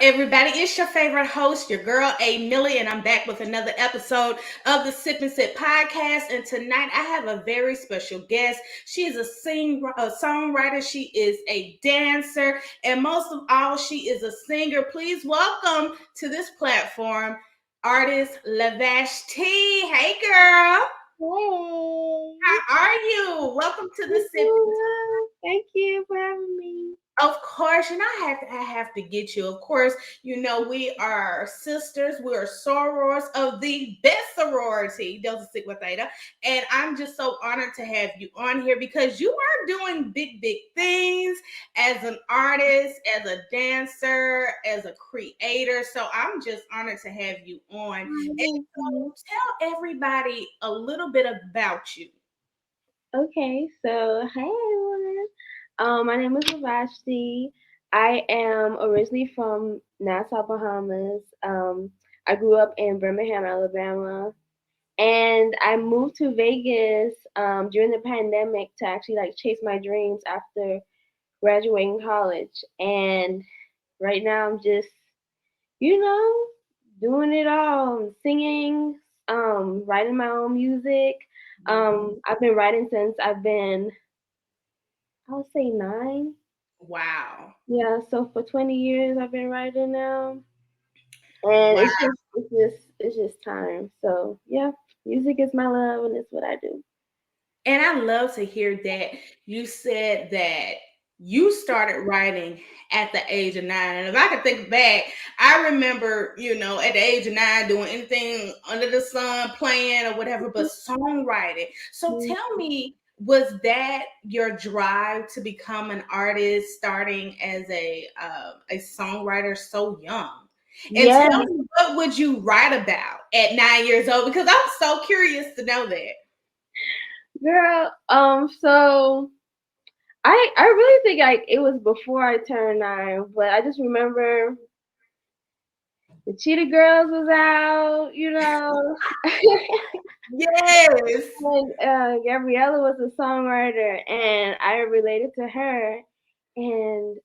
everybody? It's your favorite host, your girl A Millie, and I'm back with another episode of the Sip and Sit podcast. And tonight I have a very special guest. She is a songwriter, she is a dancer, and most of all, she is a singer. Please welcome to this platform artist Lavashti. Hey, girl. Hey, How are you? Welcome to the I'm Sip. doing well. Thank you for having me. Of course, and I have to get you. Of course, we are sisters. We are sorors of the best sorority, Delta Sigma Theta, and I'm just so honored to have you on here because you are doing big, big things as an artist, as a dancer, as a creator. So I'm just honored to have you on. And Thank you. so tell everybody a little bit about you. Okay, so hey everyone. My name is Lavashti. I am originally from Nassau, Bahamas. I grew up in Birmingham, Alabama, and I moved to Vegas during the pandemic to actually like chase my dreams after graduating college. And right now, I'm just you know, doing it all, singing, writing my own music. I've been writing since I've been, I would say 9. Wow. Yeah, so for 20 years I've been writing now, and Wow. it's just time. So yeah, music is my love, and it's what I do. And I love to hear that you said that you started writing at the age of 9. And if I could think back, I remember, at the age of 9 doing anything under the sun, playing or whatever, but songwriting. So tell me, was that your drive to become an artist starting as a songwriter so young? And Yeah, tell me, what would you write about at 9 years old? Because I'm so curious to know that. girl. So I really think like it was before I turned 9, but I just remember the Cheetah Girls was out. Yes. And Gabriella was a songwriter, and I related to her. And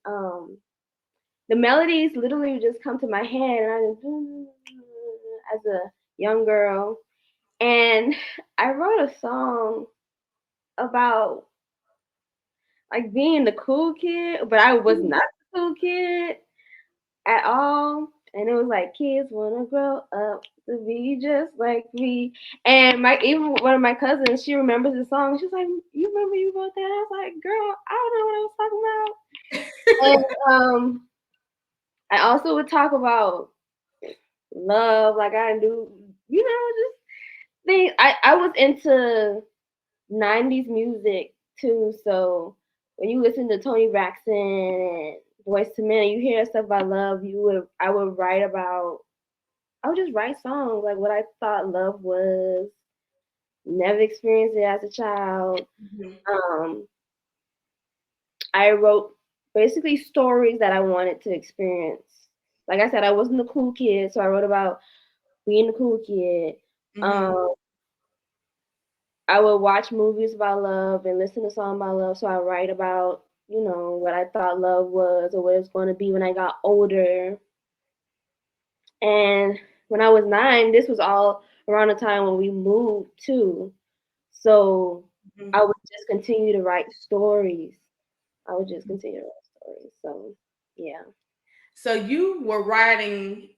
the melodies literally would just come to my head, and I just as a young girl. And I wrote a song about like being the cool kid, but I was not the cool kid at all. And it was like kids wanna grow up to be just like me. And my even one of my cousins, she remembers the song. She's like, "You remember you wrote that?" I was like, "Girl, I don't know what I was talking about." And I also would talk about love, like I do, just things. I was into '90s music too, so when you listen to Tony Braxton and Boyz II Men, you hear stuff about love. I would write about. I would just write songs like what I thought love was. Never experienced it as a child. Mhm. Um, I wrote basically stories that I wanted to experience. Like I said, I wasn't the cool kid, so I wrote about being the cool kid. Mhm. Um, I would watch movies about love and listen to songs about love, so I write about what I thought love was or what it was going to be when I got older. And when I was 9, this was all around the time when we moved too. So Mhm. I would just continue to write stories. I would just continue to write stories. So yeah. So you were writing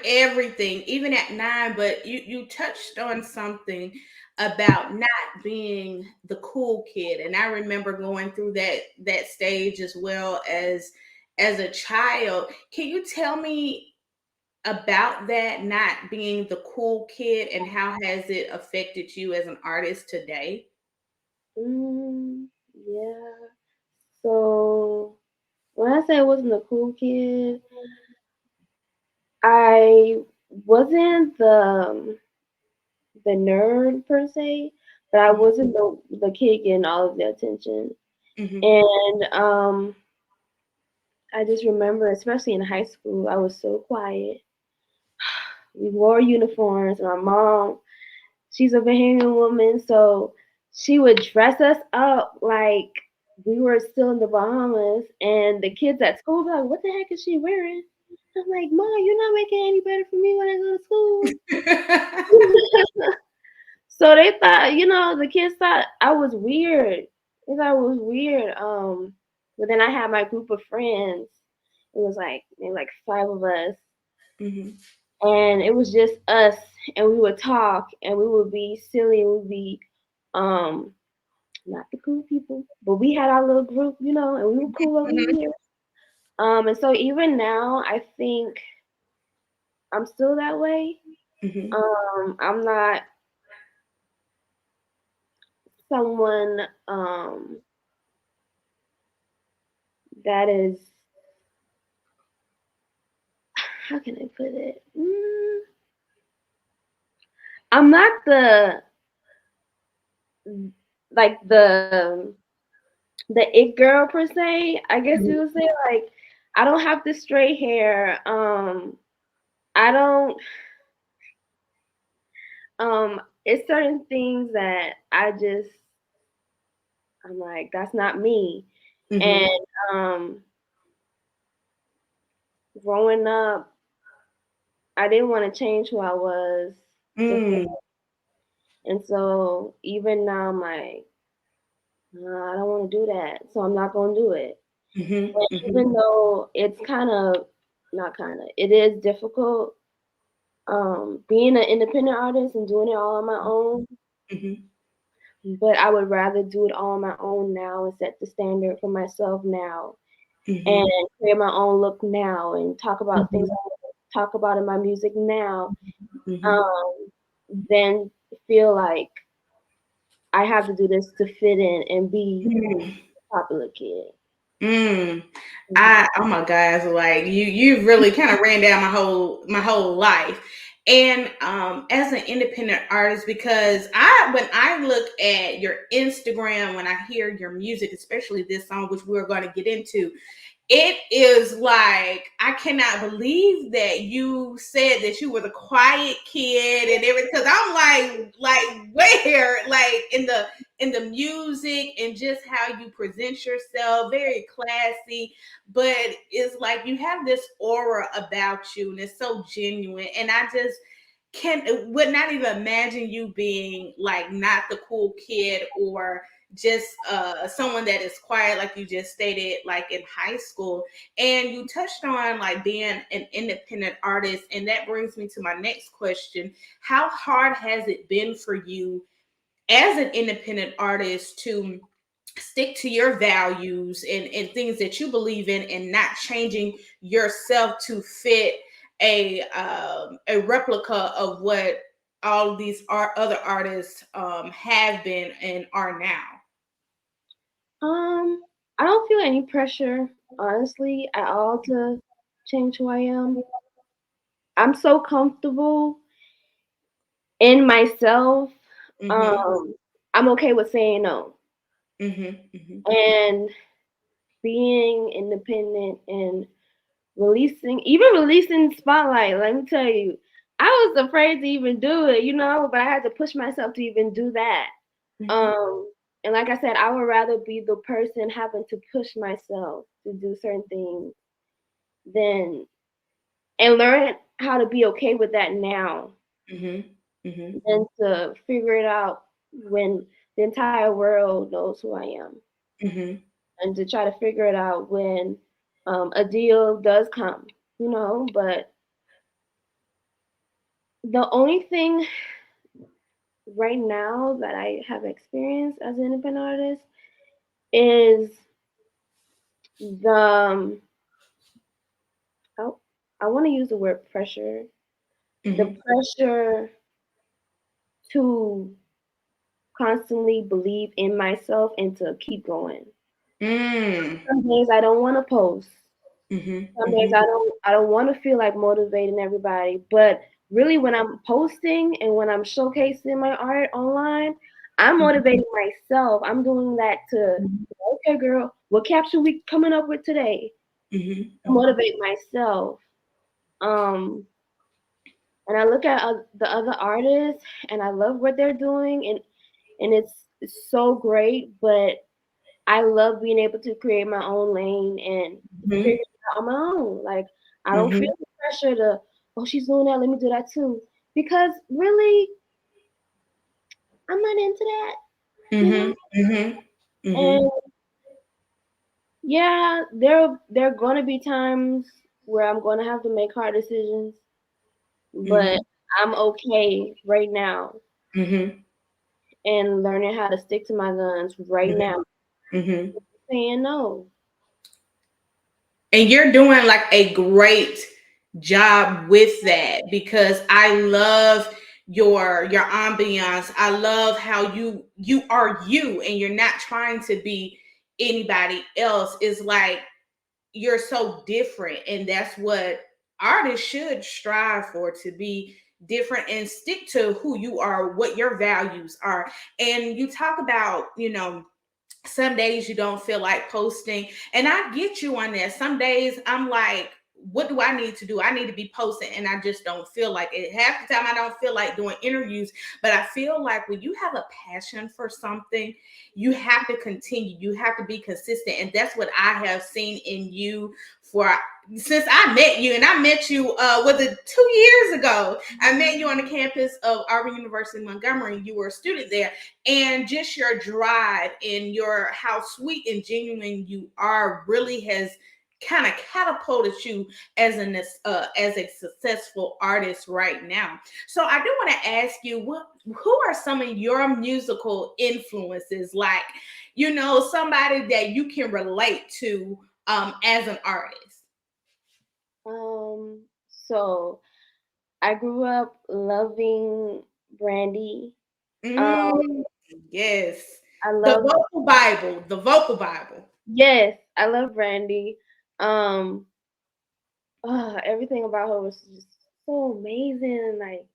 everything, even at 9, but you touched on something about not being the cool kid. And I remember going through that stage as well as a child. Can you tell me about that not being the cool kid and how has it affected you as an artist today? Yeah. So when I say I wasn't a cool kid, I wasn't the nerd per se, but I Mhm. wasn't the kid getting all of the attention. Mhm. And I just remember, especially in high school, I was so quiet. We wore uniforms. My mom, she's a Bahamian woman, so she would dress us up like we were still in the Bahamas, and the kids at school would be like, "What the heck is she wearing?" I'm like, Mom, you're not making it any better for me when I go to school. So they thought, the kids thought I was weird. They thought I was weird. But then I had my group of friends. It was like maybe like five of us, Mhm. and it was just us, and we would talk, and we would be silly, and we'd be um not the cool people, but we had our little group, and we were cool over Mhm. here. And so even now, I think I'm still that way. Mhm. I'm not someone that is, how can I put it? I'm not like the it girl per se. I guess you would say, like, I don't have the straight hair. I don't. It's certain things that I'm like, that's not me. And Mhm. um, growing up, I didn't want to change who I was to fit. Mm. And so even now, I'm like, nah, I don't want to do that. So I'm not going to do it. Mhm. And Mhm. even though it's not kind of, it is difficult, being an independent artist and doing it all on my own, Mhm. but I would rather do it all on my own now and set the standard for myself now and Mhm. create my own look now and talk about things Mhm. I want to talk about in my music now, Mhm. um, than feel like I have to do this to fit in and be Mm. a popular kid. Mm. Mhm. Oh my guys, like you really kind of ran down my whole life. And as an independent artist, because when I look at your Instagram, when I hear your music, especially this song, which we're going to get into, it is like I cannot believe that you said that you were the quiet kid and everything. Because I'm like where, like in the music and just how you present yourself, very classy. But it's like you have this aura about you, and it's so genuine. And I just would not even imagine you being like not the cool kid or just someone that is quiet, like you just stated, like in high school. And you touched on like being an independent artist, and that brings me to my next question. How hard has it been for you as an independent artist to stick to your values and things that you believe in, and not changing yourself to fit a replica of what all these other artists have been and are now? Um, I don't feel any pressure, honestly, at all to change who I am. I'm so comfortable in myself. Mm-hmm. Um, I'm okay with saying no Mm-hmm. Mm-hmm. and being independent and even releasing Spotlight. Let me tell you, I was afraid to even do it, but I had to push myself to even do that. Mm-hmm. Um, and like I said, I would rather be the person having to push myself to do certain things than and learn how to be okay with that now Mm-hmm. Mm-hmm. than to figure it out when the entire world knows who I am, Mm-hmm. and to try to figure it out when a deal does come, But the only thing right now that I have experienced as an independent artist is the I, I want to use the word pressure. The Mm-hmm. pressure to constantly believe in myself and to keep going. Mm. Some days I don't want to post. Mm-hmm. Some days Mm-hmm. I don't want to feel like motivating everybody. But really, when I'm posting and when I'm showcasing my art online, I'm motivating myself. I'm doing that to, okay, girl, what caption we coming up with today? To Mm-hmm. motivate myself. Um, and I look at the other artists and I love what they're doing, and it's so great. But I love being able to create my own lane and figure Mm-hmm. it out on my own. Like, I don't Mhm. feel the pressure to, oh, she's doing that, let me do that too. Because really, I'm not into that, you know? Mhm. Mhm. And Mhm. yeah, there are gonna be times where I'm gonna have to make hard decisions, but Mhm. I'm okay right now Mhm. and learning how to stick to my guns right Mhm. now. Mhm. Saying no. And you're doing like a great job with that because I love your ambiance. I love how you are you and you're not trying to be anybody else. It's like you're so different, and that's what artists should strive for, to be different and stick to who you are, what your values are. And you talk about, some days you don't feel like posting, and I get you on that. Some days I'm like, what do I need to do? I need to be posting, and I just don't feel like it. Half the time I don't feel like doing interviews, but I feel like when you have a passion for something, you have to continue, you have to be consistent. And that's what I have seen in you for since I met you. And I met you was it 2 years ago? I met you on the campus of Auburn University Montgomery. You were a student there, and just your drive and your how sweet and genuine you are really has kind of catapulted you as a successful artist right now. So I do want to ask you, who are some of your musical influences, like, somebody that you can relate to as an artist? So I grew up loving Brandy. Um, Mm, yes. I The love vocal Bible. The vocal Bible. yes, I love Brandy. Um, everything about her was just so amazing. Like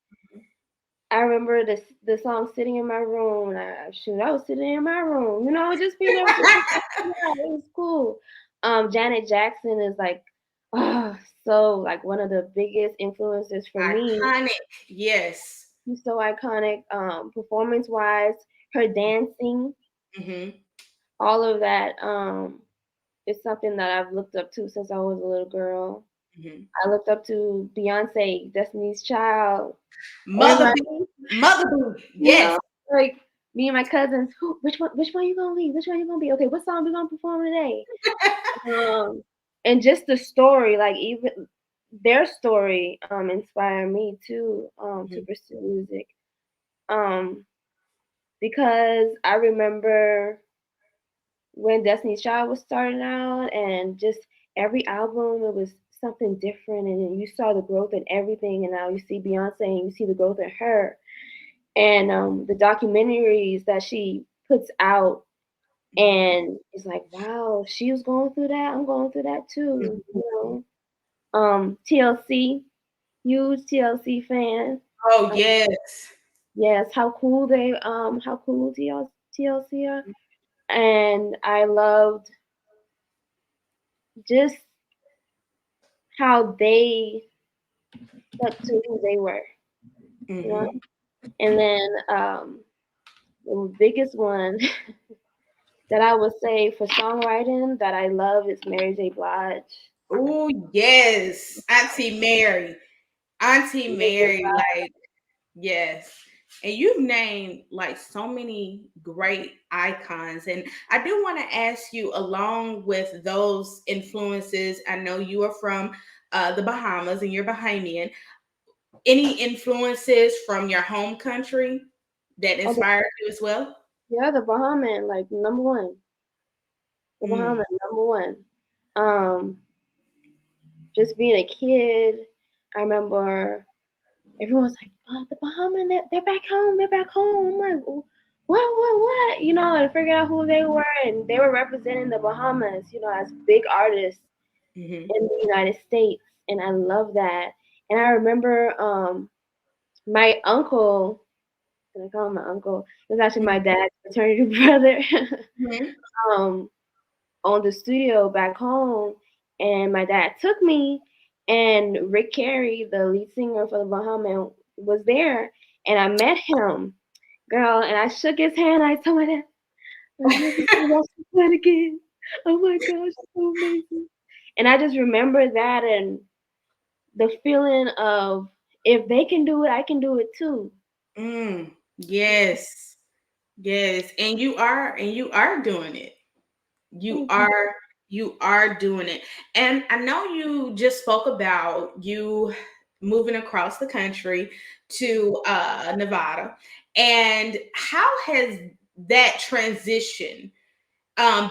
I remember the song "Sitting in My Room." And I was sitting in my room, just being able to. Yeah, it was cool. Janet Jackson is like, so like one of the biggest influences for me. Iconic. Yes. She's so iconic, performance wise, her dancing, Hmm. all of that. Is something that I've looked up to since I was a little girl. Hmm. I looked up to Beyonce, Destiny's Child. Mother Everybody, B. Mother B. you Yes. know, like me and my cousins. Which one you gonna be? Which one you gonna be? Okay, what song we gonna perform today? Um, and just the story, like even their story, inspired me too, to Mhm. pursue music. Um, because I remember when Destiny's Child was starting out, and just every album it was something different, and then you saw the growth in everything, and now you see Beyonce and you see the growth in her, and the documentaries that she puts out, and it's like, wow, she was going through that, I'm going through that too, TLC, huge TLC fan. Oh, um, yes. yes, how cool TLC are, and I loved just how they stuck to who they were, you know. Hmm. And then the biggest one that I would say for songwriting that I love is Mary J. Blige. Oh, yes. Auntie Mary. Auntie Mary J. Mary, like, yes. And you've named like so many great icons. And I do want to ask you, along with those influences, I know you are from the Bahamas and you're Bahamian. Any influences from your home country that Oh, inspired you as well? yeah, the Bahamian, like number one. The Mm. Bahamian, number one. Um, just being a kid, I remember everyone's like, oh, the Bahamian, they're back home, they're back home. I'm like, what? And figure out who they were, and they were representing the Bahamas, as big artists Hmm. in the United States, and I love that. And I remember my uncle, can I call him my uncle? It was actually my dad's fraternity brother. Hmm. um, owned a studio back home, and my dad took me, and Rick Carey, the lead singer for the Bahamian, was there, and I met him, girl, and I shook his hand. I told my dad, "I never see Russell again. Oh my gosh, so amazing!" And I just remember that, and the feeling of if they can do it, I can do it too. Yes. Yes. And you are doing it. You Thank you. are you are doing it. And I know you just spoke about you moving across the country to Nevada. And how has that transition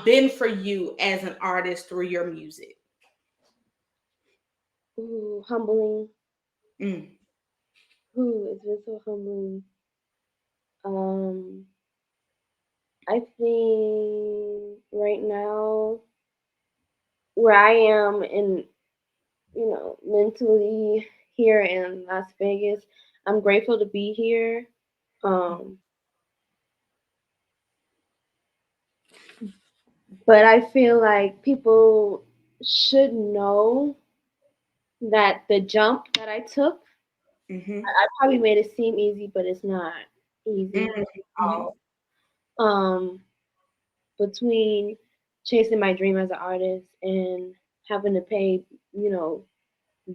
been for you as an artist through your music? Ooh, humbling. Mm, Ooh, it's been so humbling. Um, I think right now where I am in, mentally here in Las Vegas, I'm grateful to be here. Um, but I feel like people should know that the jump that I took, mm-hmm, I probably made it seem easy, but it's not easy mm-hmm, at all. Um, between chasing my dream as an artist and having to pay, you know,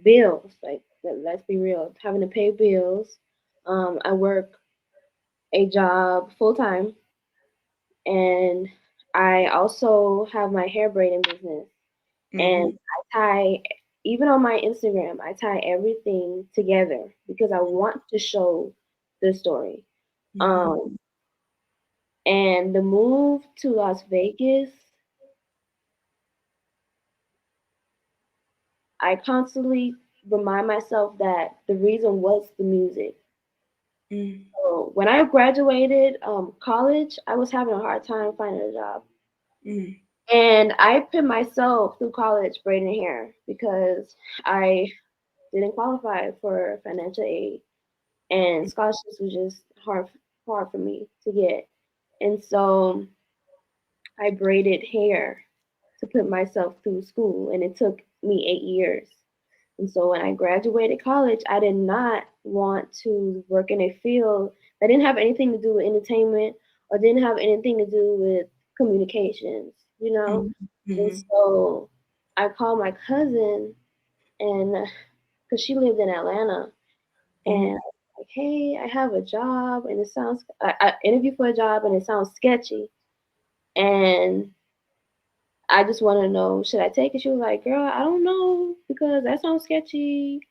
bills. Like, let's be real, having to pay bills. I work a job full time, and I also have my hair braiding business. And mm-hmm, I tie, even on my Instagram, I tie everything together because I want to show the story. mm-hmm, Um, and the move to Las Vegas, I constantly remind myself that the reason was the music. mm-hmm, So when I graduated college, I was having a hard time finding a job. mm-hmm, And I put myself through college braiding hair because I didn't qualify for financial aid, and scholarships was just hard for me to get. And so I braided hair to put myself through school, and it took me 8 years. And so when I graduated college, I did not want to work in a field that didn't have anything to do with entertainment or didn't have anything to do with communications, you know? And mm-hmm, so I called my cousin, and because she lived in Atlanta, and mm-hmm, like, hey, I have a job, and I interviewed for a job, and it sounds sketchy, and I just want to know, should I take it? She was like, girl, I don't know because that sounds sketchy.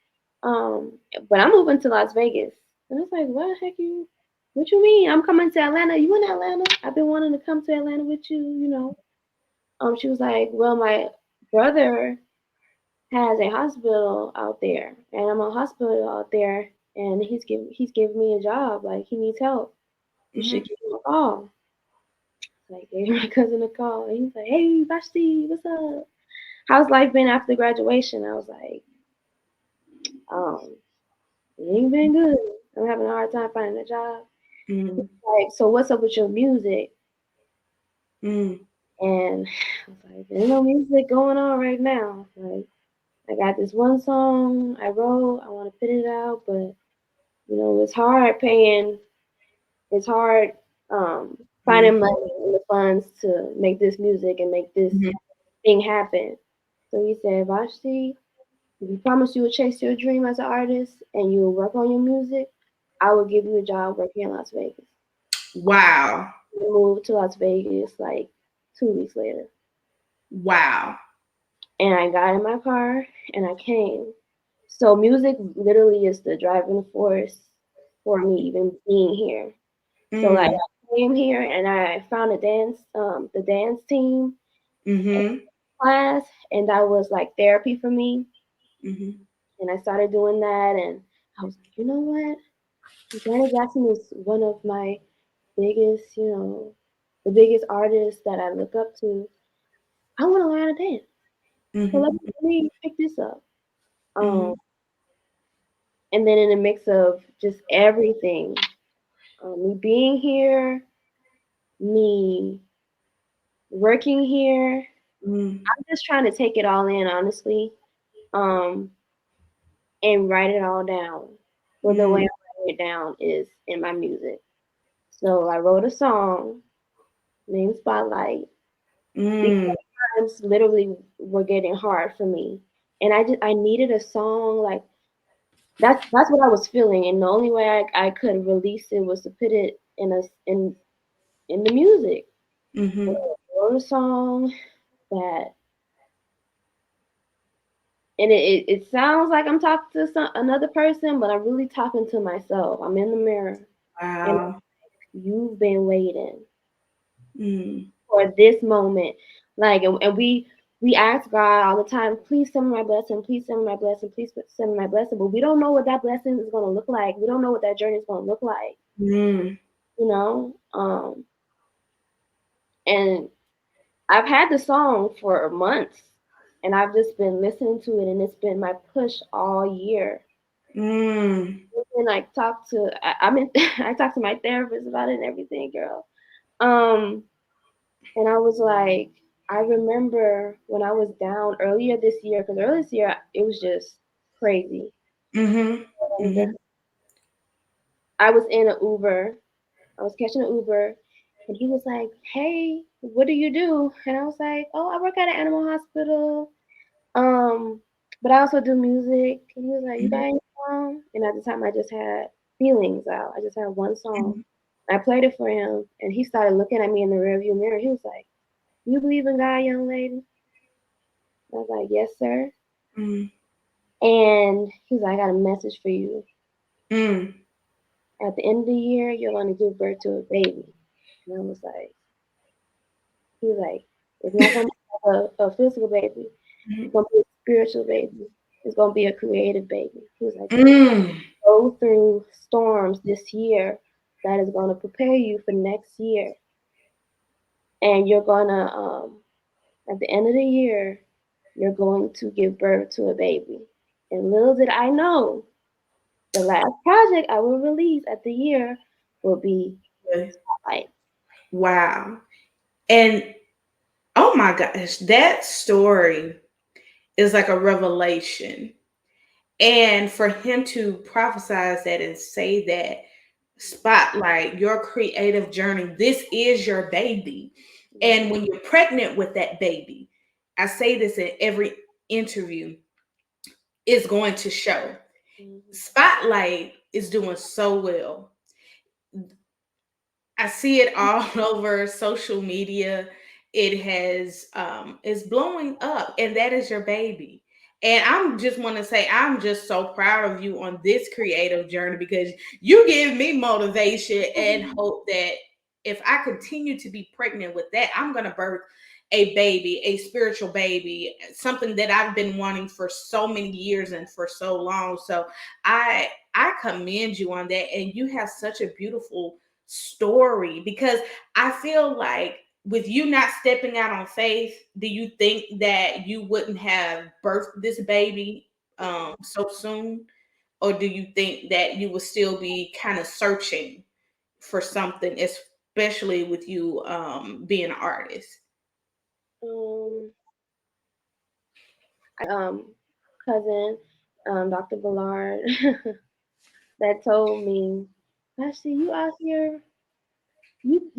Um, but I'm moving to Las Vegas. And it's like, what the heck what you mean? I'm coming to Atlanta. You in Atlanta? I've been wanting to come to Atlanta with you. She was like, well, my brother has a hospital out there, and I'm a hospital out there, and he's giving me a job. Like, he needs help. You should mm-hmm, give him a call. So I gave my cousin a call, and he's like, hey, Vashti, what's up? How's life been after graduation? I was like, um, it ain't been good. I'm having a hard time finding a job. mm-hmm, Like, so what's up with your music? mm-hmm, And I was like, there's no music going on right now. Like, I got this one song I wrote. I want to put it out, but it's hard paying. It's hard finding mm-hmm, money and the funds to make this music and make this thing happen. So he said, Vashti, if you promise you will chase your dream as an artist and you will work on your music, I will give you a job working in Las Vegas. wow. I moved to Las Vegas like 2 weeks later. Wow. And I got in my car and I came. So music literally is the driving force for me even being here. So like Mm, I came here and I found the dance team mhm, class, and that was like therapy for me. mhm, And I started doing that, and I was like, you know what? Janet Jackson is one of my biggest, the biggest artists that I look up to. I want to learn how to dance. So mhm, let me pick this up. Um, mhm, and then in a mix of just everything, me being here, me working here, mm, I'm just trying to take it all in, honestly, um, and write it all down. Well, the way mm, I write it down is in my music. So I wrote a song named Spotlight because mm, times literally were getting hard for me, and I needed a song like That's what I was feeling, and the only way I could release it was to put it in the music. Mm-hmm. Wrote a song that, and it sounds like I'm talking to another person, but I'm really talking to myself. I'm in the mirror, and Wow. you've been waiting Mm. for this moment. Like, and we ask God all the time, please send me my blessing, please send me my blessing, please send me my blessing. But we don't know what that blessing is going to look like. We don't know what that journey is going to look like, Mm. you know. And I've had the song for months, and I've just been listening to it, and it's been my push all year. Mm. And I talked to I mean I talked to my therapist about it and everything, girl. Um, and I was like, I remember when I was down earlier this year, because earlier this year it was just crazy. Mm-hmm. And Mm-hmm. I was in an Uber. I was catching an Uber, and he was like, "Hey, what do you do?" And I was like, "Oh, I work at an animal hospital. Um, but I also do music." And he was like, "You got any song?" And at the time, I just had feelings out. I just had one song. I played it for him, and he started looking at me in the rearview mirror. He was like, "You believe in God, young lady?" I was like, "Yes, sir." Mm. And he was like, "I got a message for you. Mm. At the end of the year, you're going to give birth to a baby." And I was like, he was like, "It's not going to be a physical baby. It's going to be a spiritual baby. It's going to be a creative baby." He was like, "You're going Mm. to go through storms this year that is going to prepare you for next year. And you're going to, at the end of the year, you're going to give birth to a baby." And little did I know, the last project I will release at the year will be Spotlight. Wow. And oh my gosh, that story is like a revelation. And for him to prophesize that and say that, spotlight your creative journey, this is your baby. And Yeah. when you're pregnant with that baby, I say this in every interview, is going to show. Mhm. Spotlight is doing so well. I see it all over social media. It has is blowing up, and that is your baby. And I'm just want to say I'm just so proud of you on this creative journey, because you give me motivation and hope that if I continue to be pregnant with that, I'm gonna birth a baby, a spiritual baby, something that I've been wanting for so many years and for so long. So I commend you on that, and you have such a beautiful story, because I feel like with you not stepping out on faith, do you think that you wouldn't have birthed this baby so soon? Or do you think that you would still be kind of searching for something, especially with you being an artist? Um, cousin, Dr. Ballard, that told me, "Ashley, you out here, you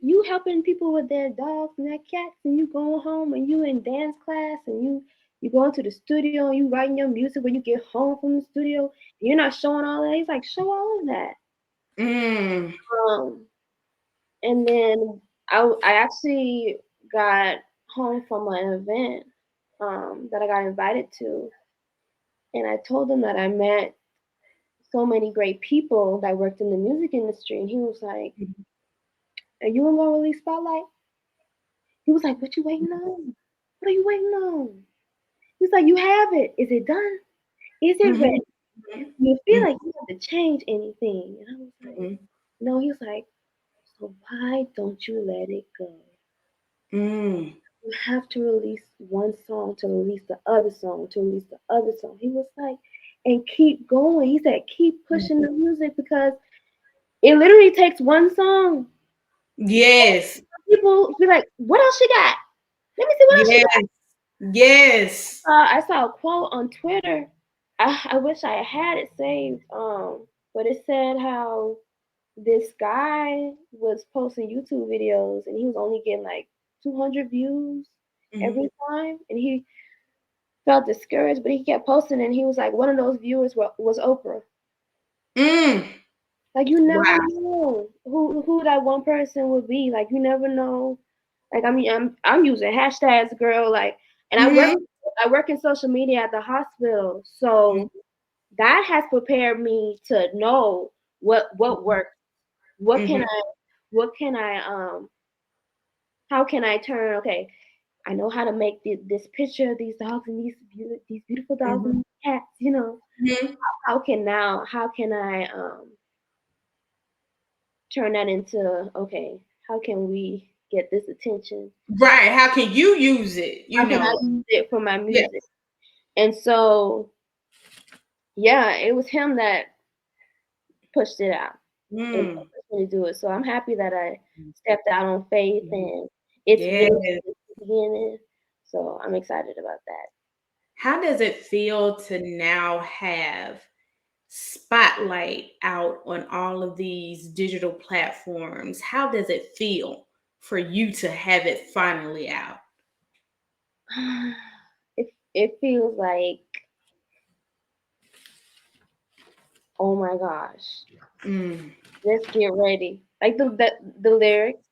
you helping people with their dogs and their cats, and you going home and you in dance class, and you going to the studio and you writing your music when you get home from the studio. And you're not showing all that." He's like, "Show all of that." Mm. Um, and then I actually got home from an event that I got invited to, and I told him that I met so many great people that worked in the music industry, and he was like, "Are you gonna release Spotlight?" He was like, "What you waiting on? What are you waiting on?" He's like, "You have it. Is it done? Is it Mm-hmm. ready? Do you feel Mm-hmm. like you have to change anything?" And I was like, "No." He was like, "So why don't you let it go? Mm-hmm. You have to release one song to release the other song to release the other song." He was like, "And keep going." He said, "Keep pushing the music, because it literally takes one song." Yes. People be like, "What else she got? Let me see what else she got." Yes. Yes. I saw a quote on Twitter. I wish I had it saved. But it said how this guy was posting YouTube videos, and he was only getting like 200 views Mm-hmm. every time, and he felt discouraged, but he kept posting, and he was like, one of those viewers was Oprah. Mm. Like you never Wow. know who that one person would be. Like you never know. Like I'm using hashtags, girl. Like, and Mm-hmm. I work in social media at the hospital, so that has prepared me to know what works. What can Mm-hmm. I what can I how can I turn? Okay, I know how to make this picture of these dogs and these beautiful dogs Mm-hmm. and these cats. You know, Mm-hmm. how can I turn that into, okay, how can we get this attention? Right. How can you use it? How can I use it for my Yeah. music? And so, yeah, it was him that pushed it out and Mm. pushed me to do it. So I'm happy that I stepped out on faith, and it's Yes. really the beginning. So I'm excited about that. How does it feel to now have spotlight out on all of these digital platforms? How does it feel for you to have it finally out? It feels like, oh my gosh, Mm. just get ready. Like the lyrics,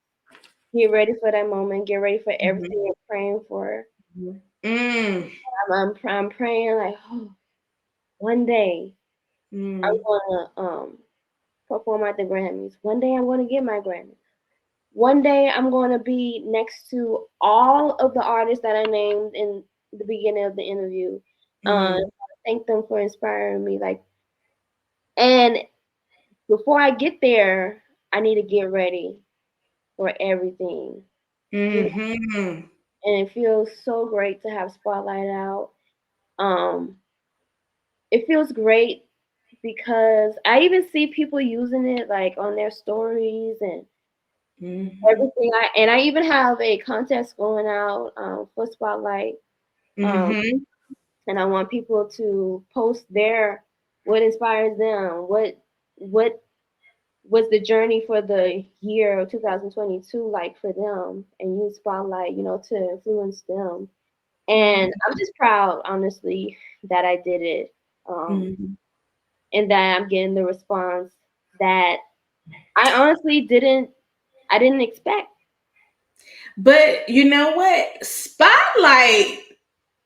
get ready for that moment. Get ready for Mhm. everything you're praying for. Mhm. Mm. I'm praying like, oh, one day I'm Mm. gonna perform at the Grammys. One day I'm gonna get my Grammy. One day I'm gonna be next to all of the artists that I named in the beginning of the interview. Mhm. Thank them for inspiring me. Like, and before I get there, I need to get ready for everything. You know, Mhm. and it feels so great to have Spotlight out. Um, it feels great because I even see people using it like on their stories and Mhm. everything. I even have a contest going out for Spotlight, um, Mhm. and I want people to post their what inspires them, what was the journey for the year of 2022 like for them, and use Spotlight, to influence them. And Mhm. I'm just proud, honestly, that I did it, um, Mhm. and that I'm getting the response that I honestly didn't expect. But you know what? Spotlight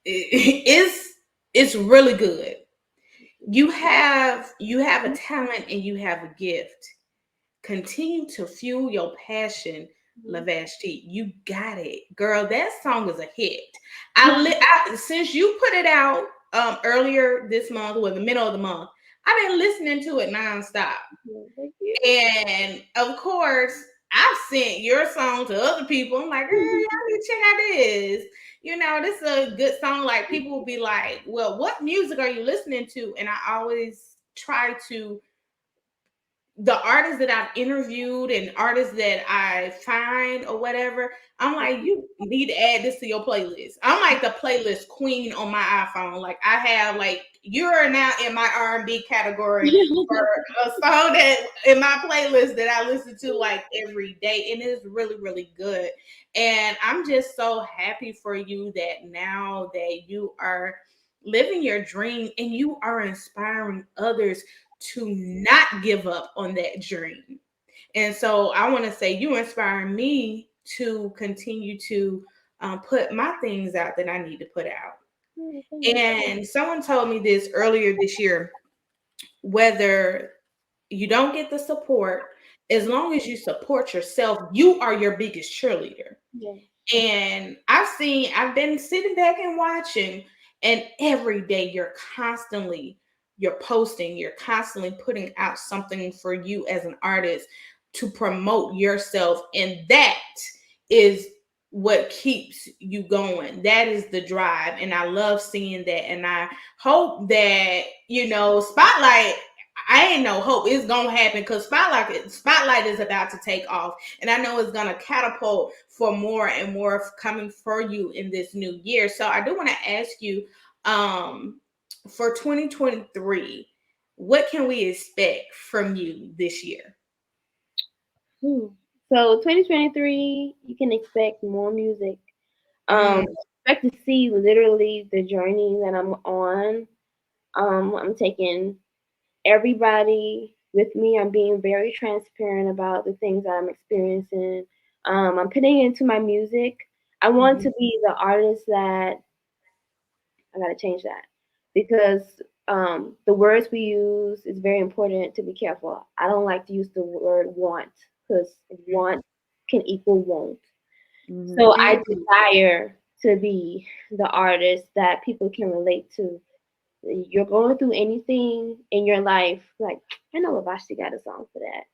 is really good. You have a talent and you have a gift. Continue to fuel your passion, Lavashti. You got it, girl. That song is a hit. Since you put it out earlier this month or the middle of the month, I've been listening to it nonstop. Thank you. And of course, I've sent your song to other people. I'm like, girl, y'all need to check out this. This is a good song. Like people will be like, well, what music are you listening to? And I always try to the artists that I've interviewed and artists that I find or whatever, I'm like, you need to add this to your playlist. I'm like the playlist queen on my iPhone. Like I have like you're now in my R&B category for a song that in my playlist that I listen to like every day, and it's really really good. And I'm just so happy for you that now that you are living your dream and you are inspiring others to not give up on that dream. And so I want to say you inspire me to continue to put my things out that I need to put out. And someone told me this earlier this year, whether you don't get the support, as long as you support yourself, you are your biggest cheerleader. Yeah. And I've been sitting back and watching, and every day you're posting, you're constantly putting out something for you as an artist to promote yourself. And that is what keeps you going. That is the drive. And I love seeing that. And I hope that, Spotlight, I ain't no hope it's gonna happen because Spotlight is about to take off, and I know it's gonna catapult for more and more coming for you in this new year. So I do want to ask you, um, for 2023, what can we expect from you this year? Hmm. So 2023, you can expect more music. Um, Mm, expect to see literally the journey that I'm on. I'm taking everybody with me. I'm being very transparent about the things that I'm experiencing. I'm putting it into my music. I want Mhm. to be the artist that I gotta change that because the words we use is very important to be careful. I don't like to use the word want because want can equal won't. So I Mhm. desire to be the artist that people can relate to. You're going through anything in your life, like I know Lavashti got a song for that.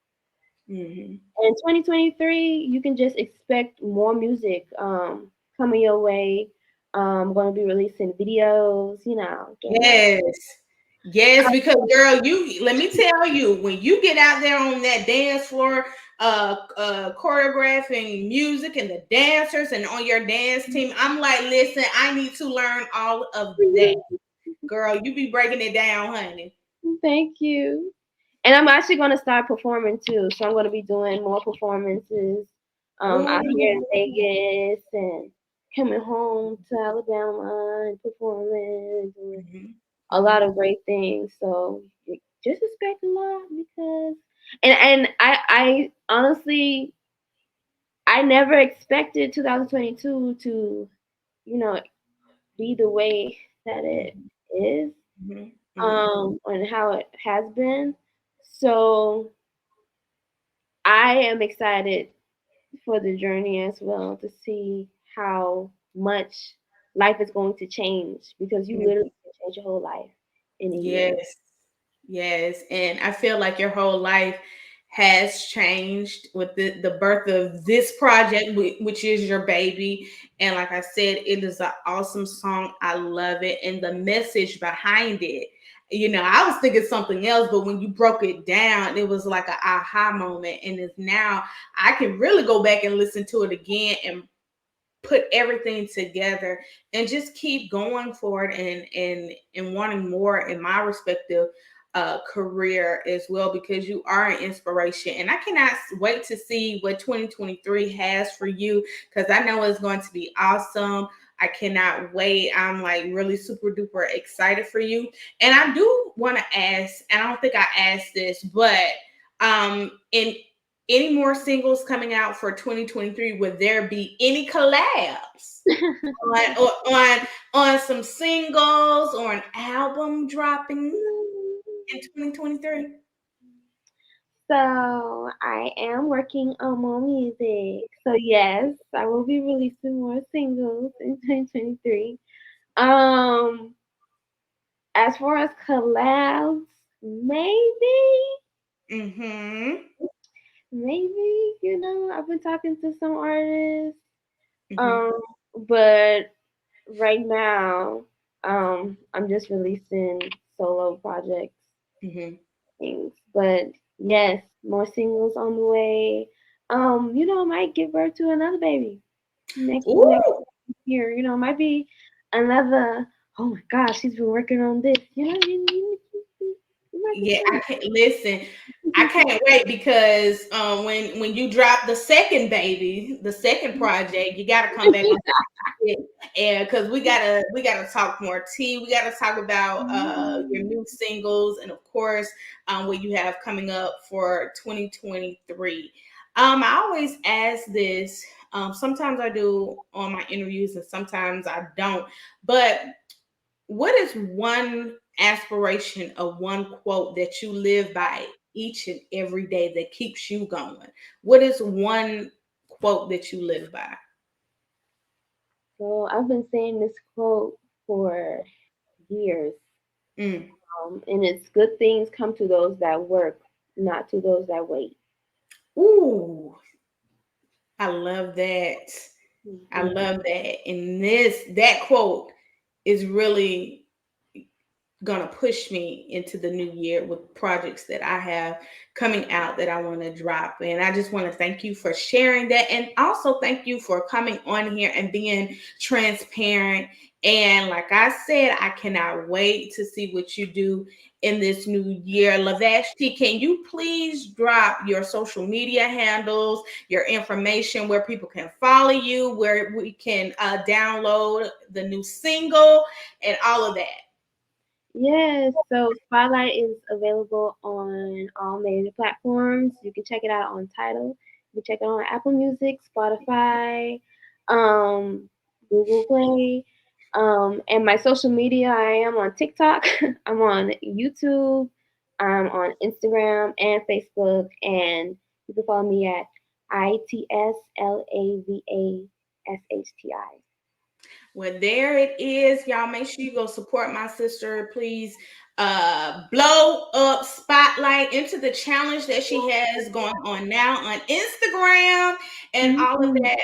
Mhm. In 2023, you can just expect more music coming your way. I'm going to be releasing videos, getting my Yes. Yes, because girl, you let me tell you, when you get out there on that dance floor, choreographing music and the dancers and on your dance team, I'm like, listen, I need to learn all of that. Girl, you be breaking it down, honey. Thank you. And I'm actually going to start performing too. So I'm going to be doing more performances out here in Ooh. Vegas and coming home to Alabama and performing, doing Mhm. a lot Mhm. of great things. So just expect a lot because, and I honestly, I never expected 2022 to, you know, be the way that it Mhm. is, Mhm. Mhm. and how it has been. So I am excited for the journey as well to see how much life is going to change because you Mhm. literally can change your whole life in a year. Yes. Yes, and I feel like your whole life has changed with the birth of this project, which is your baby. And like I said, it is an awesome song. I love it, and the message behind it. I was thinking something else, but when you broke it down, it was like an aha moment. And it's now I can really go back and listen to it again and put everything together and just keep going forward and wanting more in my respective career as well, because you are an inspiration and I cannot wait to see what 2023 has for you, because I know it's going to be awesome. I cannot wait. I'm like really super duper excited for you. And I do want to ask, and I don't think I asked this, but in any more singles coming out for 2023? Would there be any collabs on some singles or an album dropping in 2023? So I am working on more music. So yes, I will be releasing more singles in 2023. Um, as far as collabs, maybe, Mm-hmm. maybe, I've been talking to some artists. Mm-hmm. Um, but right now, I'm just releasing solo projects Mm-hmm. things. But yes, more singles on the way. I might give birth to another baby next Ooh. year. It might be another. Oh my gosh, she's been working on this. You might get Yeah, I some. can't listen. I can't wait because when you drop the second baby, the second project, you gotta come back on. And because we gotta talk more tea. We gotta talk about your new singles, and of course what you have coming up for 2023. I always ask this. Sometimes I do on my interviews and sometimes I don't. But what is one aspiration of one quote that you live by each and every day that keeps you going? What is one quote that you live by? So I've been saying this quote for years, Mm. and it's good things come to those that work, not to those that wait. Ooh, I love that. I Mhm. love that. And that quote is really gonna push me into the new year with projects that I have coming out that I want to drop. And I just want to thank you for sharing that. And also thank you for coming on here and being transparent And like I said, I cannot wait to see what you do in this new year. Lavashti, can you please drop your social media handles, your information, where people can follow you, where we can download the new single, and all of that? Yes, so Spotlight is available on all major platforms. You can check it out on Tidal. You can check it on Apple Music, Spotify, um, Google Play. And my social media, I am on TikTok, I'm on YouTube, I'm on Instagram and Facebook, and you can follow me at ITSLAVASHTI. Well, there it is. Y'all make sure you go support my sister. Please blow up Spotlight into the challenge that she has going on now on Instagram and all of Mhm. that.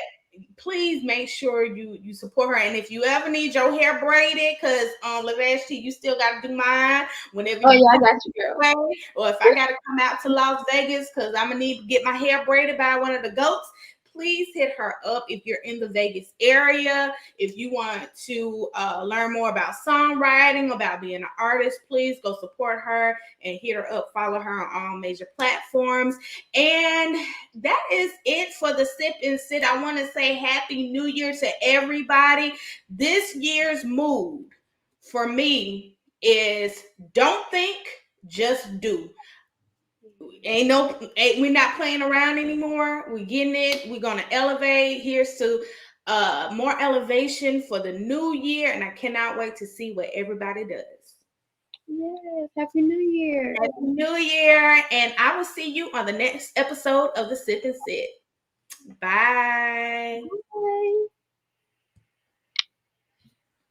Please make sure you support her. And if you ever need your hair braided, because Lavashti, you still gotta do mine whenever Oh you yeah, I come got you, girl. away, or if I gotta come out to Las Vegas because I'm gonna need to get my hair braided by one of the goats. Please hit her up if you're in the Vegas area. If you want to learn more about songwriting, about being an artist, please go support her and hit her up. Follow her on all major platforms. And that is it for the Sip and Sit. I want to say Happy New Year to everybody. This year's mood for me is don't think, just do. We're not playing around anymore. We're getting it. We're gonna elevate. Here's to more elevation for the new year, and I cannot wait to see what everybody does. Yes, Happy New Year. Happy New Year, and I will see you on the next episode of the Sip and Sit. Bye. Bye.